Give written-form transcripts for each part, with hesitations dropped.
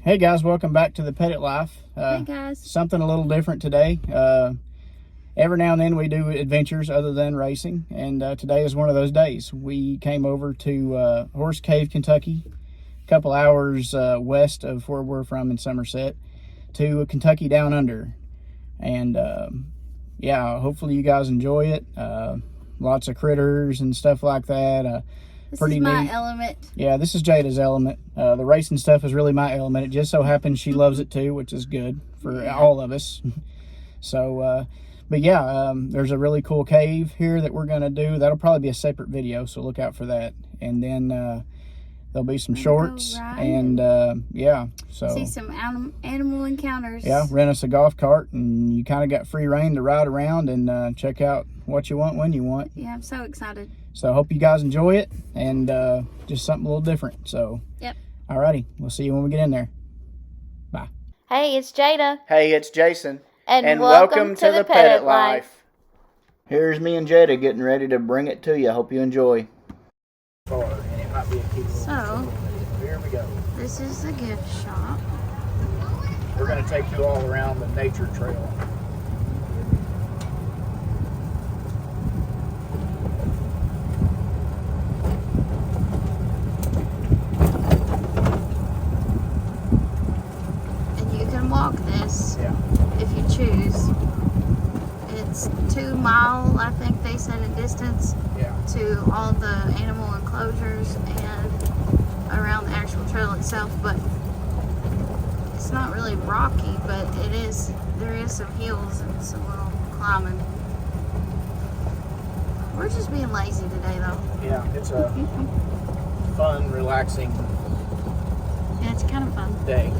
Hey guys, welcome back to the Petitt Life. Hey guys. Something a little different today. Every now and then we do adventures other than racing, and today is one of those days. We came over to Horse Cave, Kentucky, a couple hours west of where we're from in Somerset, to Kentucky Down Under. And yeah, hopefully you guys enjoy it. Lots of critters and stuff like that. This is my element. Yeah, this is Jada's element. The racing stuff is really my element. It just so happens she loves it too, which is good for all of us. So, but yeah, there's a really cool cave here that we're going to do. That'll probably be a separate video, so look out for that. And then there'll be some shorts. And yeah, so. See some animal encounters. Yeah, rent us a golf cart, and you kind of got free reign to ride around and check out what you want when you want. Yeah, I'm so excited. So I hope you guys enjoy it, and just something a little different. So, yep. Alrighty, we'll see you when we get in there. Bye. Hey, it's Jada. Hey, it's Jason. And welcome to the Petitt Life. Here's me and Jada getting ready to bring it to you. Hope you enjoy. So, here we go. This is the gift shop. We're going to take you all around the nature trail. Walk this if you choose. It's 2 mile, I think they said, in distance to all the animal enclosures and around the actual trail itself, but it's not really rocky, but there is some hills and some little climbing. We're just being lazy today though. Yeah, it's a fun, relaxing it's kind of fun day.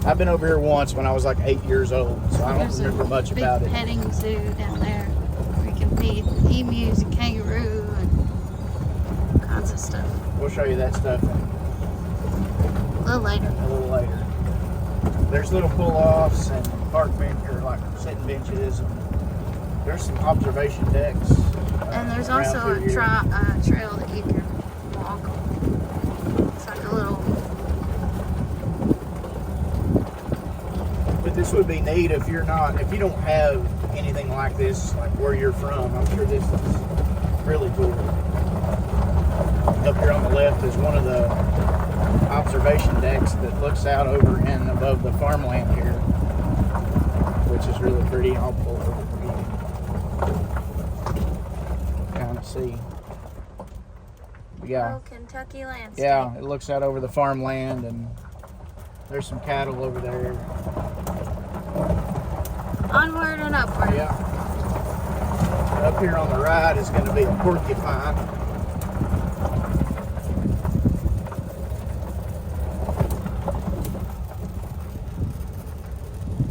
I've been over here once when I was like 8 years old, so I don't remember much about it. There's a big petting zoo down there where you can feed emus and kangaroo and kinds of stuff. We'll show you that stuff a little later. There's little pull-offs and park benches, like sitting benches. And there's some observation decks. And there's also a trail that you can walk. It's like a little. But this would be neat if you don't have anything like this, like where you're from. I'm sure this is really cool. Up here on the left is one of the observation decks that looks out over and above the farmland here, which is really pretty. I'll pull over for you. Kind of see. Yeah. Little Kentucky landscape. Yeah, it looks out over the farmland, and there's some cattle over there. Onward and upward. Yeah. Up here on the right is going to be a porcupine.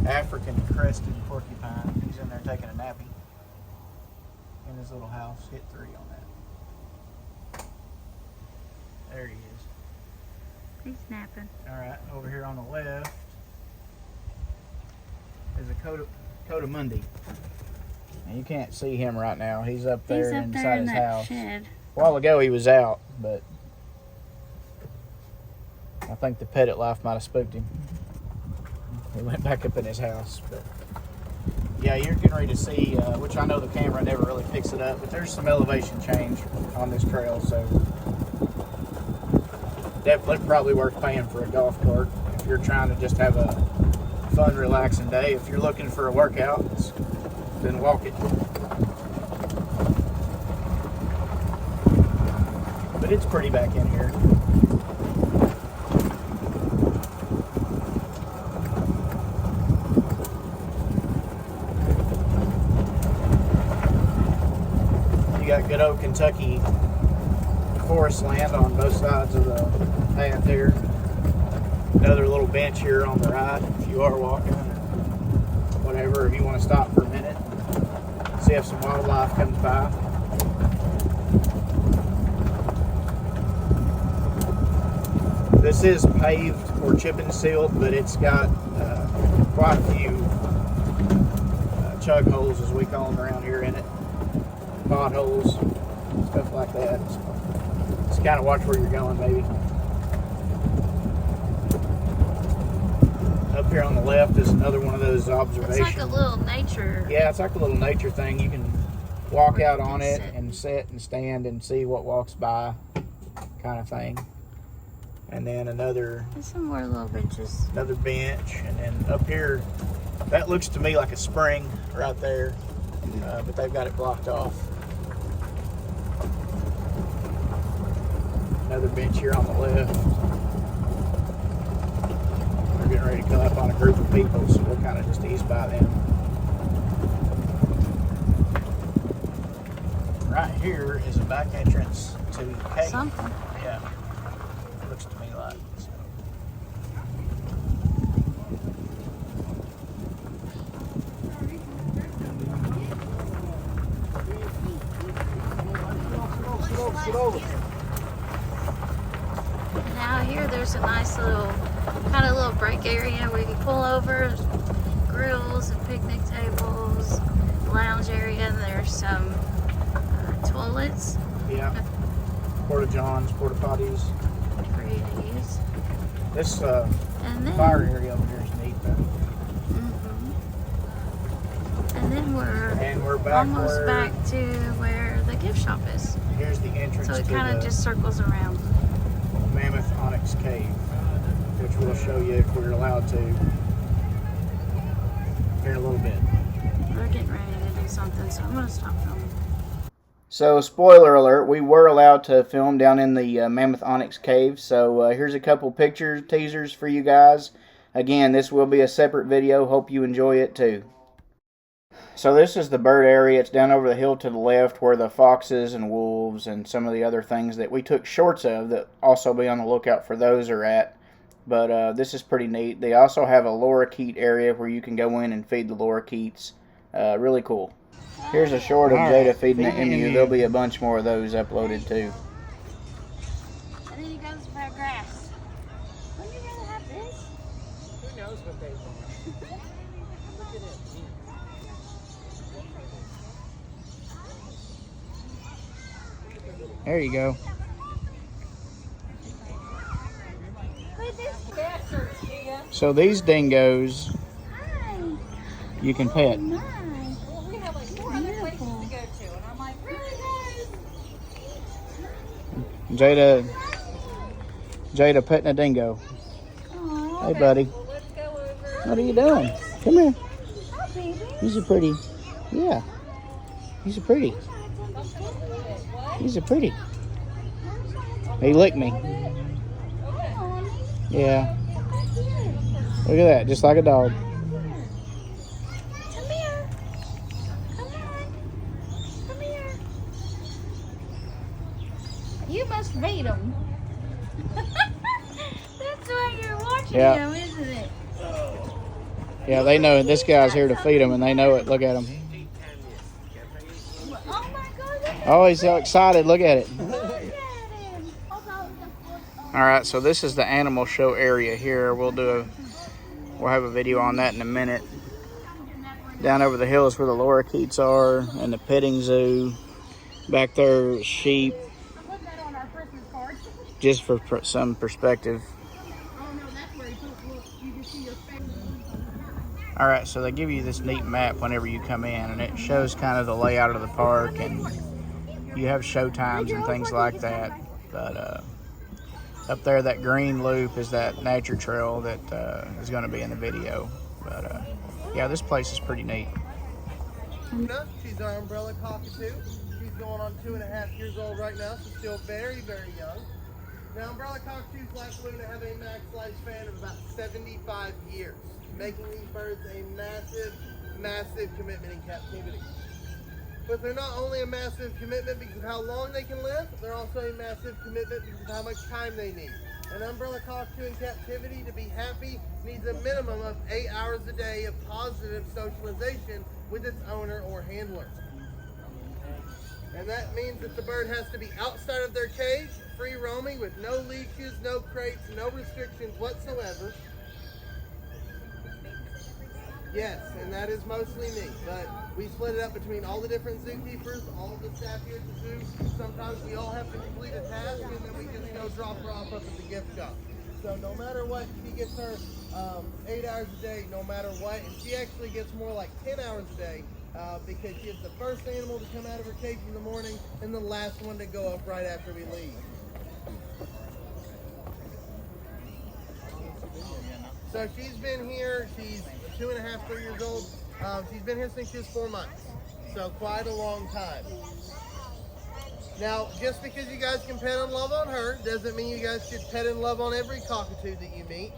African crested porcupine. He's in there taking a nappy in his little house. Hit 3 on that. There he is. He's napping. Alright, over here on the left is a Cotamundi. And you can't see him right now. He's up there inside his house. Shed. A while ago he was out, but I think the Petitt Life might have spooked him. He went back up in his house. But yeah, you're getting ready to see, which I know the camera never really picks it up, but there's some elevation change on this trail, so definitely probably worth paying for a golf cart if you're trying to just have a fun, relaxing day. If you're looking for a workout, then walk it. But it's pretty back in here. You got good old Kentucky forest land on both sides of the path there. Another little bench here on the right if you are walking or whatever, if you want to stop for a minute, see if some wildlife comes by. This is paved or chip and sealed, but it's got quite a few chug holes, as we call them around here, in it. Potholes, stuff like that. So just kind of watch where you're going, maybe. Up here on the left is another one of those observations. It's like a little nature. Yeah, it's like a little nature thing. You can walk out on it and sit and stand and see what walks by, kind of thing. And then another. There's some more little benches. Another bench, and then up here, that looks to me like a spring right there, but they've got it blocked off. Another bench here on the left. We're getting ready to come up on a group of people, so we'll kind of just ease by them. Right here is a back entrance to the cave. Something. Yeah, looks to me like. So. Now here there's a nice little break area where you can pull over, grills and picnic tables, lounge area, and there's some toilets. Yeah. Porta johns, porta potties. For you to use. This and then, fire area over here is neat though. And then we're back almost back to where the gift shop is. Here's the entrance. So it kind of just circles around. Mammoth Onyx Cave, which we'll show you if we're allowed to here in a little bit. We're getting ready to do something, so I'm going to stop filming. So, spoiler alert, we were allowed to film down in the Mammoth Onyx Cave. So, here's a couple picture teasers for you guys. Again, this will be a separate video. Hope you enjoy it too. So this is the bird area. It's down over the hill to the left where the foxes and wolves and some of the other things that we took shorts of, that also be on the lookout for those, are at. But this is pretty neat. They also have a lorikeet area where you can go in and feed the lorikeets. Really cool. Here's a short of Jada feeding the emu. There'll be a bunch more of those uploaded too. And then you guys have grass. Wouldn't you rather have this? Who knows what they want? Look at it. There you go. So these dingoes, you can pet. We have like 4 other places to go to, and I'm like, really, guys? Jada petting a dingo. Aww. Hey, buddy. Well, let's go over. What are you doing? Come here. Hi, baby. He's a pretty. Yeah. He's a pretty. He's a pretty. He licked me. Yeah. Look at that, just like a dog. Come here. Come on. Come here. You must feed him. That's why you're watching him, isn't it? Yeah, they know this guy's here to feed them, and they know it. Look at him. Oh my God. Oh, he's so excited. Look at it. Look at him. All right, so this is the animal show area here. We'll have a video on that in a minute. Down over the hill is where the lorikeets are, and the petting zoo. Back there is sheep. Just for some perspective. All right, so they give you this neat map whenever you come in, and it shows kind of the layout of the park, and you have show times and things like that. But up there, that green loop is that nature trail that is going to be in the video. But yeah, this place is pretty neat. She's our umbrella cockatoo. She's going on 2.5 years old right now, so still very, very young. Now, umbrella cockatoos like Luna have a max lifespan of about 75 years, making these birds a massive, massive commitment in captivity. But they're not only a massive commitment because of how long they can live, they're also a massive commitment because of how much time they need. An umbrella cockatoo in captivity, to be happy, needs a minimum of 8 hours a day of positive socialization with its owner or handler. And that means that the bird has to be outside of their cage, free roaming with no leashes, no crates, no restrictions whatsoever. Yes, and that is mostly me, but we split it up between all the different zookeepers, all of the staff here at the zoo. Sometimes we all have to complete a task, and then we just go drop her off up at the gift shop. So no matter what, she gets her 8 hours a day, no matter what. And she actually gets more like 10 hours a day because she is the first animal to come out of her cage in the morning and the last one to go up right after we leave. So she's been here, she's 2.5, 3 years old. She's been here since she was 4 months. So quite a long time. Now, just because you guys can pet and love on her doesn't mean you guys should pet and love on every cockatoo that you meet.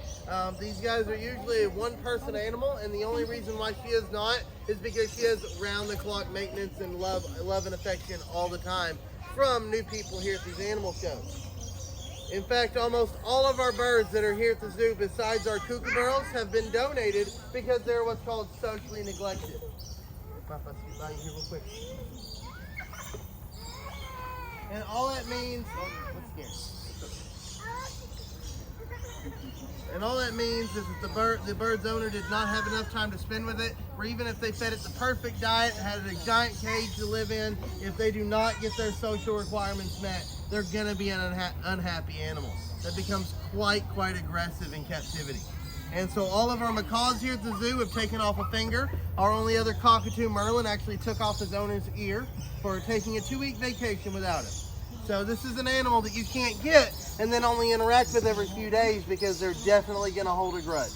These guys are usually a one-person animal, and the only reason why she is not is because she has round-the-clock maintenance and love and affection all the time from new people here at these animal shows. In fact, almost all of our birds that are here at the zoo, besides our kookaburras, have been donated because they're what's called socially neglected. Here real quick. And all that means, and all that means is that the bird's owner did not have enough time to spend with it, or even if they fed it the perfect diet, had a giant cage to live in, if they do not get their social requirements met, they're gonna be an unhappy animal that becomes quite aggressive in captivity. And so all of our macaws here at the zoo have taken off a finger. Our only other cockatoo, Merlin, actually took off his owner's ear for taking a 2-week vacation without him. So this is an animal that you can't get and then only interact with every few days because they're definitely gonna hold a grudge.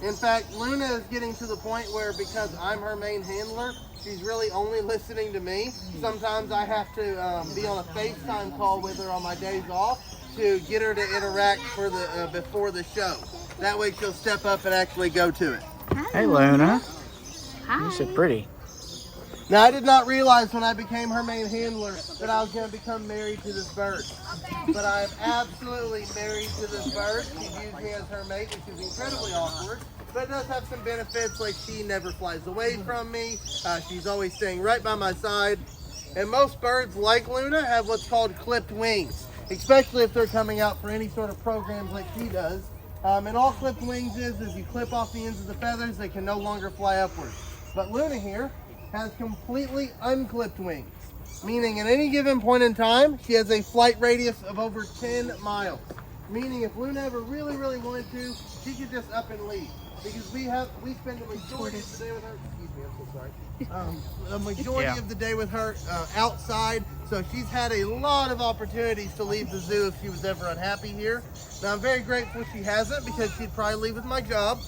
In fact, Luna is getting to the point where, because I'm her main handler, she's really only listening to me. Sometimes I have to be on a FaceTime call with her on my days off to get her to interact for the before the show. That way she'll step up and actually go to it. Hey, Luna. Hi. You said pretty. Now, I did not realize when I became her main handler that I was going to become married to this bird. But I am absolutely married to this bird. She views me as her mate, which is incredibly awkward. But it does have some benefits, like she never flies away from me. She's always staying right by my side. And most birds, like Luna, have what's called clipped wings, especially if they're coming out for any sort of programs like she does. And all clipped wings is you clip off the ends of the feathers, they can no longer fly upwards. But Luna here has completely unclipped wings, meaning at any given point in time, she has a flight radius of over 10 miles. Meaning if Luna ever really wanted to, she could just up and leave. Because we spend the majority of the day with her, excuse me, I'm so sorry. The majority of the day with her outside, so she's had a lot of opportunities to leave the zoo if she was ever unhappy here. Now I'm very grateful she hasn't, because she'd probably leave with my job.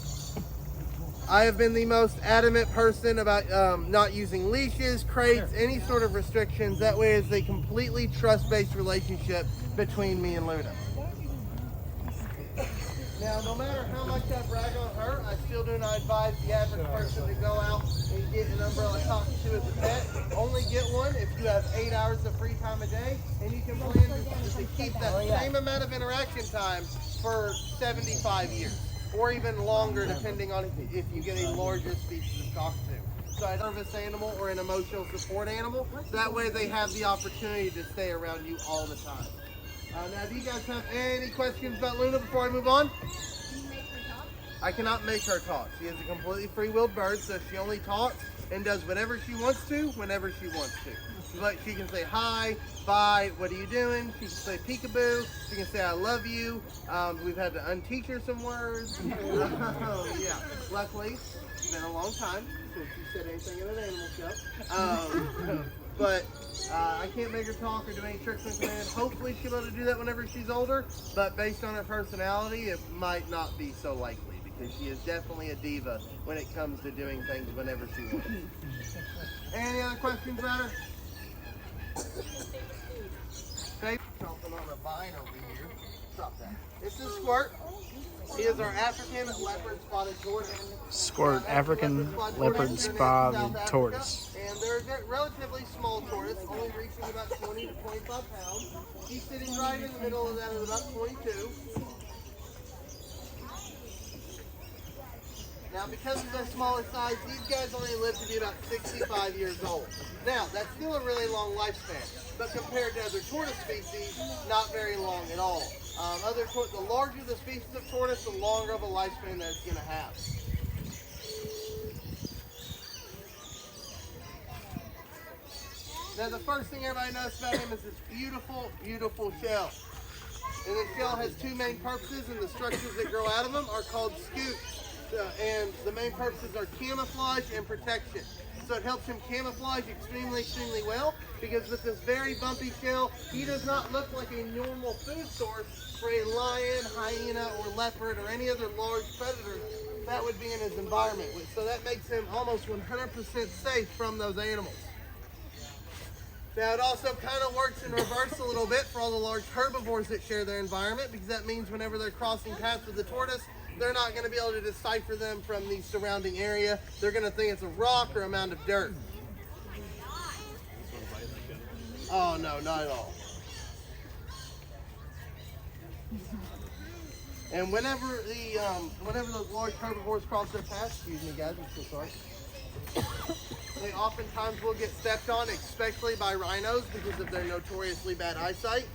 I have been the most adamant person about not using leashes, crates, any sort of restrictions. That way it's a completely trust-based relationship between me and Luna. Now, no matter how much I brag on her, I still do not advise the average person to go out and get an umbrella cockatoo as a pet. Only get one if you have 8 hours of free time a day, and you can plan to keep that same amount of interaction time for 75 years. Or even longer, depending on if you get a larger species of cockatoo. So a nervous animal or an emotional support animal, so that way they have the opportunity to stay around you all the time. Now, do you guys have any questions about Luna before I move on? Can you make her talk? I cannot make her talk. She is a completely free-willed bird, so she only talks and does whatever she wants to, whenever she wants to. But she can say hi, bye, what are you doing? She can say peekaboo. She can say I love you. We've had to unteach her some words. Yeah, luckily, it's been a long time since she said anything in an animal show. But I can't make her talk or do any tricks with command. Hopefully she'll be able to do that whenever she's older, but based on her personality, it might not be so likely, because she is definitely a diva when it comes to doing things whenever she wants. Any other questions about her? Favorite something on a vine over here. Stop that. This is Squirt. He is our African leopard spotted tortoise. Squirt, African leopard spotted tortoise. And they're a relatively small tortoise, only reaching about 20 to 25 pounds. He's sitting right in the middle of that at about 22. Now, because of their smaller size, these guys only live to be about 65 years old. Now, that's still a really long lifespan, but compared to other tortoise species, not very long at all. The larger the species of tortoise, the longer of a lifespan that it's going to have. Now, the first thing everybody knows about him is this beautiful shell. And the shell has two main purposes, and the structures that grow out of them are called scutes. And the main purposes are camouflage and protection. So it helps him camouflage extremely well, because with this very bumpy shell, he does not look like a normal food source for a lion, hyena, or leopard, or any other large predator that would be in his environment. So that makes him almost 100% safe from those animals. Now it also kind of works in reverse a little bit for all the large herbivores that share their environment, because that means whenever they're crossing paths with the tortoise, they're not going to be able to decipher them from the surrounding area. They're going to think it's a rock or a mound of dirt. Oh no, not at all. And whenever those large herbivores cross their path, excuse me guys, I'm so sorry. They oftentimes will get stepped on, especially by rhinos, because of their notoriously bad eyesight.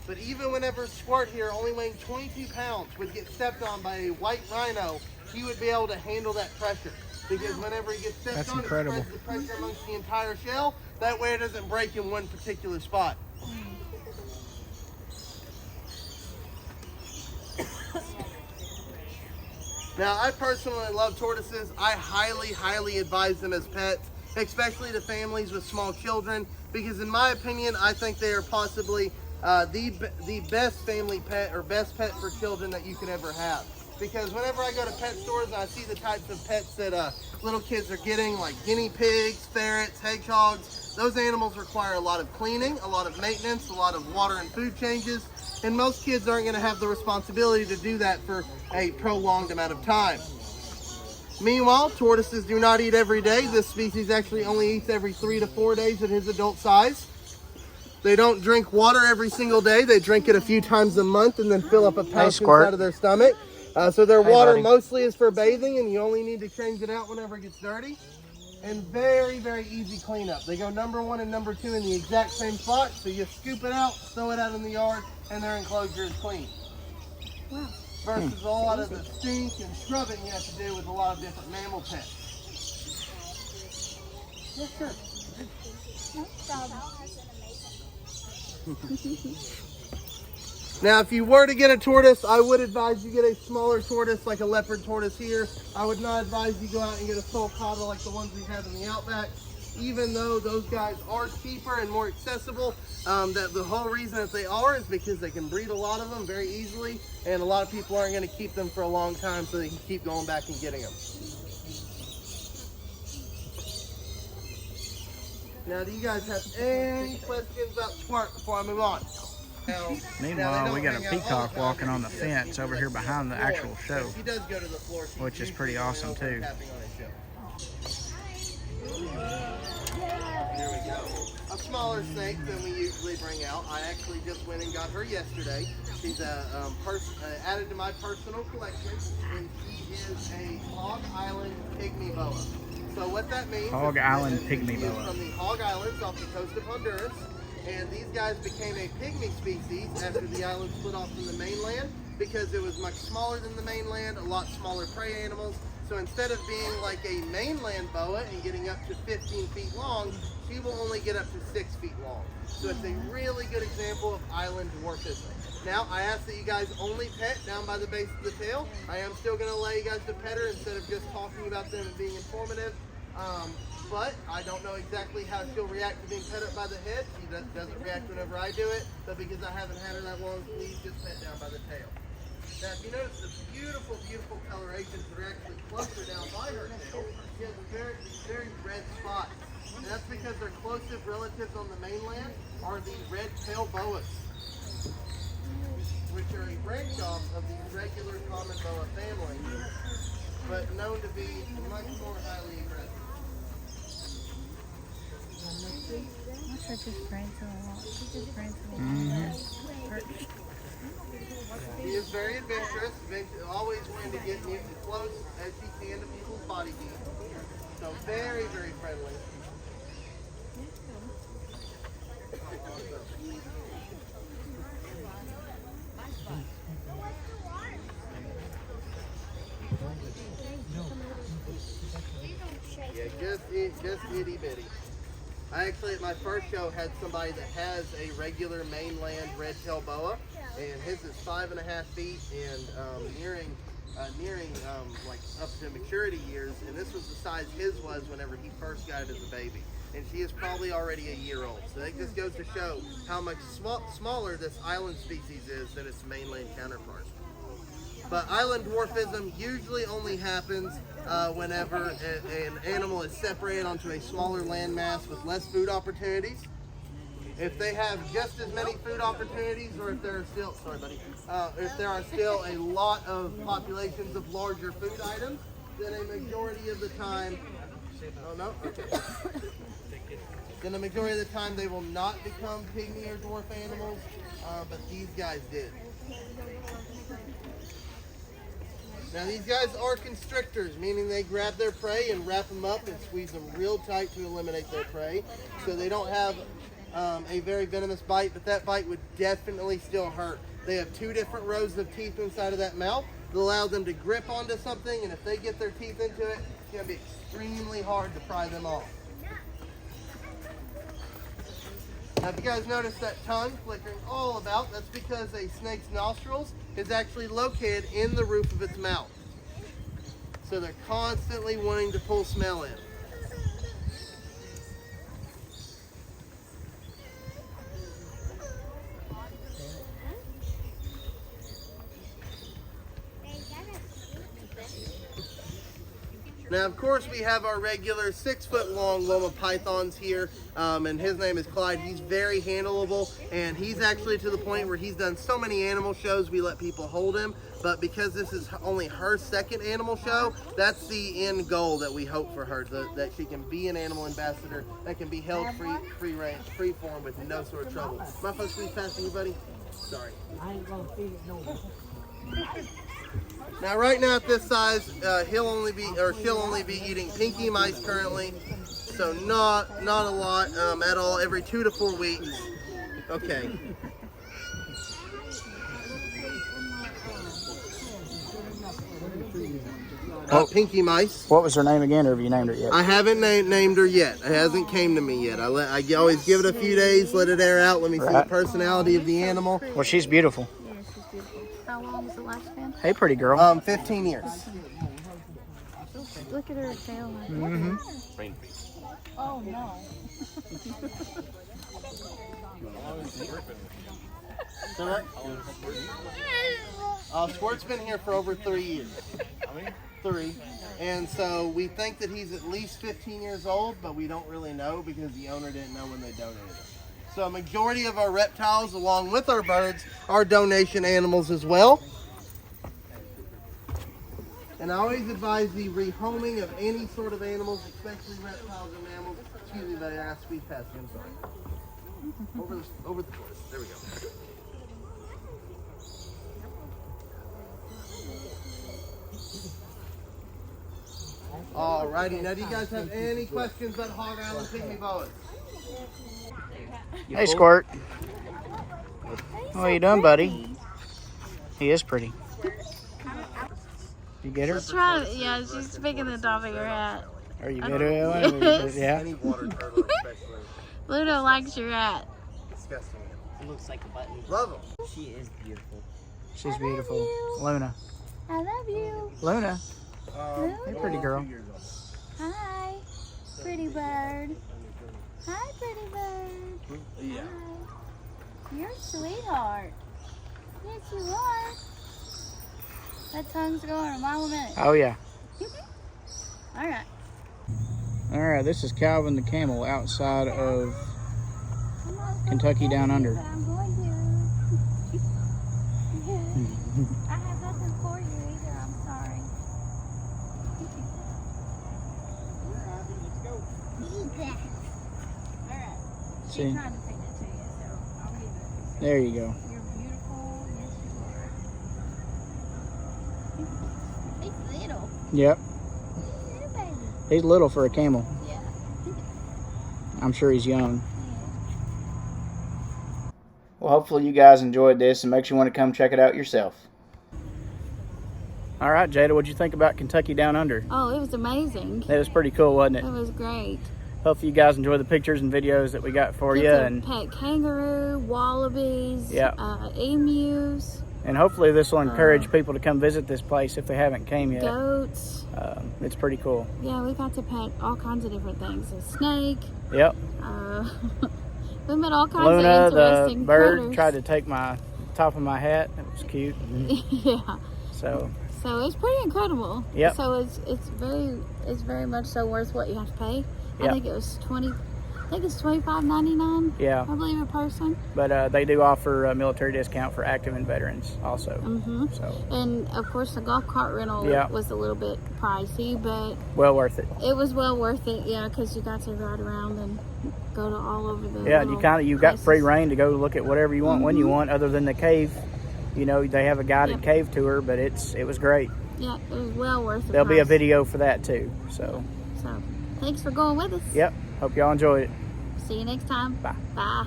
But even whenever Squirt here, only weighing 22 pounds, would get stepped on by a white rhino, he would be able to handle that pressure. Because whenever he gets stepped on, incredible. it spreads the pressure amongst the entire shell. That way it doesn't break in one particular spot. Now, I personally love tortoises. I highly advise them as pets, especially to families with small children, because in my opinion, I think they are possibly the best family pet or best pet for children that you could ever have. Because whenever I go to pet stores and I see the types of pets that little kids are getting, like guinea pigs, ferrets, hedgehogs, those animals require a lot of cleaning, a lot of maintenance, a lot of water and food changes, and most kids aren't going to have the responsibility to do that for a prolonged amount of time. Meanwhile, tortoises do not eat every day. This species actually only eats every 3 to 4 days at his adult size. They don't drink water every single day. They drink it a few times a month and then fill up a pouch inside of their stomach. So their water mostly is for bathing, and you only need to change it out whenever it gets dirty. And very easy cleanup. They go number 1 and number 2 in the exact same spot. So you scoop it out, throw it out in the yard, and their enclosure is clean. Wow. Versus a lot of the stink and scrubbing you have to do with a lot of different mammal pets. Yes, sir. Now, if you were to get a tortoise, I would advise you get a smaller tortoise, like a leopard tortoise here. I would not advise you go out and get a sulcata like the ones we have in the Outback, even though those guys are cheaper and more accessible. That the whole reason that they are is because they can breed a lot of them very easily, and a lot of people aren't going to keep them for a long time, so they can keep going back and getting them. Now, do you guys have any questions about Squirt before I move on? Meanwhile, we got a peacock walking on the fence over here behind the actual show, He does go to the floor, which is pretty awesome too. tapping on his shell. Here we go. A smaller snake than we usually bring out. I actually just went and got her yesterday. She's added to my personal collection, and she is a Hog Island pygmy boa. So what that means Hog Island pygmy she is boa. from the Hog Islands off the coast of Honduras. And these guys became a pygmy species after the island split off from the mainland, because it was much smaller than the mainland, a lot smaller prey animals. So instead of being like a mainland boa and getting up to 15 feet long, she will only get up to 6 feet long. So it's a really good example of island dwarfism. Now, I ask that you guys only pet down by the base of the tail. I am still going to allow you guys to pet her instead of just talking about them and being informative. But I don't know exactly how she'll react to being pet up by the head. She doesn't react whenever I do it, but because I haven't had her that long, please just pet down by the tail. Now, if you notice the beautiful colorations that are actually closer down by her tail, she has very red spots. And that's because their closest relatives on the mainland are the red-tailed boas, which are a branch off of the regular common boa family, but known to be much more highly aggressive. Watch her just prancing along. She's just prancing along. She is very adventurous, always wanting to get as close as she can to people's body heat. So very friendly. Yeah, just itty bitty. I actually, at my first show, had somebody that has a regular mainland red-tailed boa, and his is 5.5 feet and nearing like up to maturity years. And this was the size his was whenever he first got it as a baby. And she is probably already a year old. So that just goes to show how much smaller this island species is than its mainland counterpart. But island dwarfism usually only happens whenever an animal is separated onto a smaller landmass with less food opportunities. If they have just as many food opportunities, or if there are still, if there are still a lot of populations of larger food items, then a majority of the time, then a majority of the time they will not become pygmy or dwarf animals, but these guys did. Now these guys are constrictors, meaning they grab their prey and wrap them up and squeeze them real tight to eliminate their prey. So they don't have a very venomous bite, but that bite would definitely still hurt. They have 2 different rows of teeth inside of that mouth that allow them to grip onto something, and if they get their teeth into it, it's going to be extremely hard to pry them off. Now if you guys notice that tongue flickering all about, that's because a snake's nostrils is actually located in the roof of its mouth. So they're constantly wanting to pull smell in. Now, of course, we have our regular 6-foot-long Loma pythons here, and his name is Clyde. He's very handleable, and he's actually to the point where he's done so many animal shows, we let people hold him. But because this is only her 2nd animal show, that's the end goal that we hope for her, that she can be an animal ambassador that can be held free form with no sort of trouble. My folks, please pass me, buddy. Sorry. I ain't gonna feed it no more. Now, right now at this size, she'll only be eating pinky mice currently, so not a lot at all. Every 2 to 4 weeks. Okay. Pinky mice. What was her name again, or have you named her yet? I haven't named her yet. It hasn't came to me yet. I always give it a few days, let it air out, let me see the personality of the animal. Well, she's beautiful. Yeah, she's beautiful. How long is the lifespan? Hey, pretty girl. 15 years. Look at her tail. Mm-hmm. Oh no. Squirt's been here for over 3 years. 3. And so we think that he's at least 15 years old, but we don't really know because the owner didn't know when they donated him. So a majority of our reptiles, along with our birds, are donation animals as well. And I always advise the rehoming of any sort of animals, especially reptiles and mammals. Excuse me, buddy, I asked squeeze past you, I'm sorry. Over the course. There we go. Alrighty, now do you guys have any questions about Hog Island pygmy boas? Hey, Squirt. What are you doing, buddy? He is pretty. You get her? She's trying to, yeah, she's picking the top of your hat. Are you good at it? Yeah. Any water turtle, especially. Ludo likes your hat. Disgusting. It looks like a button. Love them. She is beautiful. She's beautiful. Luna. I love you. Luna. Hey, pretty girl. Hi, pretty bird. Hi, pretty bird. Yeah. Hi. You're a sweetheart. Yes, you are. That tongue's going a mile a minute. Oh, yeah. All right. All right, this is Calvin the camel outside of Kentucky Down Under. I'm going to. I have nothing for you either. I'm sorry. Eat that. All right. She's See? trying to feed it to you, so I'll give it. There you go. You're beautiful. Yes, you are. He's little. Yep. Little baby. He's little for a camel. Yeah. I'm sure he's young. Well, hopefully you guys enjoyed this and makes you want to come check it out yourself. All right, Jada, what'd you think about Kentucky Down Under? Oh, it was amazing. It was pretty cool, wasn't It it? was great. hopefully you guys enjoy the pictures and videos that we got for you. And pet kangaroo, wallabies, yeah. emus. And hopefully this will encourage people to come visit this place if they haven't came yet. Goats. It's pretty cool. Yeah, we got to pet all kinds of different things. A snake. Yep. We met all kinds Luna, of interesting the bird, critters. tried to take my top of my hat. It was cute. Yeah. So it's pretty incredible. Yep. So it's very much so worth what you have to pay. Yep. I think it's $25.99. Yeah. I believe a person. But they do offer a military discount for active and veterans also. So. And of course the golf cart rental was a little bit pricey, but well worth it. it was well worth it. Yeah, because you got to ride around and go to all over the. Yeah, and you got free reign to go look at whatever you want when you want, other than the cave. You know, they have a guided cave tour, but it was great. Yeah, it was well worth it. There'll be a video for that too. So thanks for going with us. Yep. Hope y'all enjoyed it. See you next time. Bye. Bye.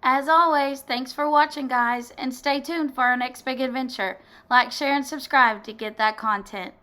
As always, thanks for watching, guys, and stay tuned for our next big adventure. Like, share, and subscribe to get that content.